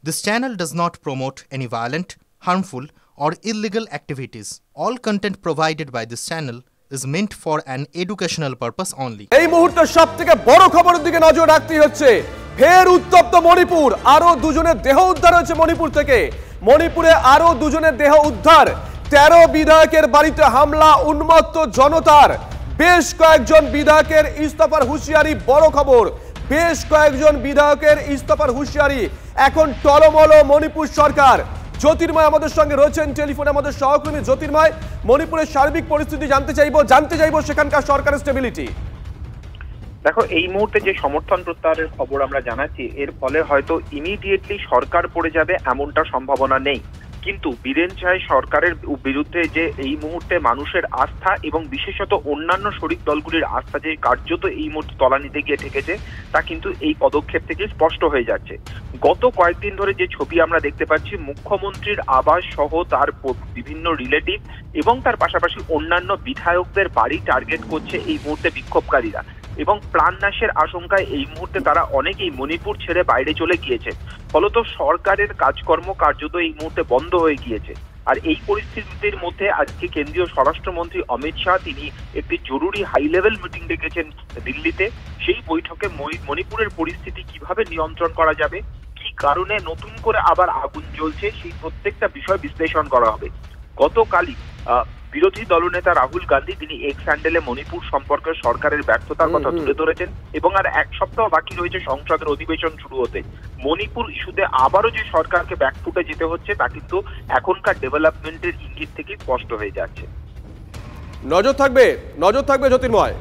This channel does not promote any violent, harmful, or illegal activities. All content provided by this channel is meant for an educational purpose only. এই মুহূর্তে সবথেকে বড় খবরের দিকে নজর রাখতে হচ্ছে। ফের উত্তপ্ত মণিপুর, আরো দুজনের দেহ উদ্ধার হয়েছে মণিপুর থেকে। মণিপুরে আরো দুজনের দেহ উদ্ধার। 13 বিধায়কের বাড়িতে হামলা, উন্মত্ত জনতার। বেশ কয়েকজন বিধায়কের ইস্তফার হুঁশিয়ারি, বড় খবর। বেশ কয়েকজন বিধায়কের ইস্তফার হুঁশিয়ারি। এখন টলমল মণিপুর সরকার। জ্যোতির্ময় আমাদের সঙ্গে রয়েছেন টেলিফোনে, আমাদের সহকর্মী জ্যোতির্ময়। মণিপুরের সার্বিক পরিস্থিতি জানতে চাইবো সেখানকার সরকারের স্টেবিলিটি। দেখো, এই মুহূর্তে যে সমর্থন প্রত্যাহারের খবর আমরা জানাচ্ছি, এর ফলে হয়তো ইমিডিয়েটলি সরকার পড়ে যাবে এমনটা সম্ভাবনা নেই, কিন্তু বীরেন সাই সরকারের বিরুদ্ধে যে এই মুহূর্তে মানুষের আস্থা এবং বিশেষত অন্যান্য শরিক দলগুলির আস্থা যে কার্যত এই মুহূর্তে তলানিতে গিয়ে ঠেকেছে, তা কিন্তু এই পদক্ষেপ থেকে স্পষ্ট হয়ে যাচ্ছে। গত কয়েকদিন ধরে যে ছবি আমরা দেখতে পাচ্ছি, মুখ্যমন্ত্রীর আবাস সহ তার বিভিন্ন রিলেটিভ এবং তার পাশাপাশি অন্যান্য বিধায়কদের বাড়ি টার্গেট করছে এই মুহূর্তে বিক্ষোভকারীরা, এবং প্রাণনাশের আশঙ্কায় এই মুহূর্তে তারা অনেকেই মণিপুর ছেড়ে বাইরে চলে গিয়েছে। ফলত সরকারের কাজকর্ম কার্যত এই মুহূর্তে বন্ধ হয়ে গিয়েছে। আর এই পরিস্থিতির মধ্যে আজকে কেন্দ্রীয় স্বরাষ্ট্রমন্ত্রী অমিত শাহ তিনি একটি জরুরি হাই লেভেল মিটিং ডেকেছেন দিল্লিতে। সেই বৈঠকে মণিপুরের পরিস্থিতি কিভাবে নিয়ন্ত্রণ করা যাবে, কি কারণে নতুন করে আবার আগুন জ্বলছে, সেই প্রত্যেকটা বিষয় বিশ্লেষণ করা হবে। গতকালই বিরোধী দলনেতা রাহুল গান্ধী তিনি এক্স হ্যান্ডেলে মণিপুর সম্পর্কে সরকারের ব্যর্থতার কথা তুলে ধরেছেন, এবং আর এক সপ্তাহ বাকি রয়েছে সংসদের অধিবেশন শুরু হতে। মণিপুর ইস্যুতে আবারও যে সরকারকে ব্যাকফুটে যেতে হচ্ছে, তা কিন্তু এখনকার ডেভেলপমেন্টের ইঙ্গিত থেকে স্পষ্ট হয়ে যাচ্ছে। নজর থাকবে জ্যোতির্ময়।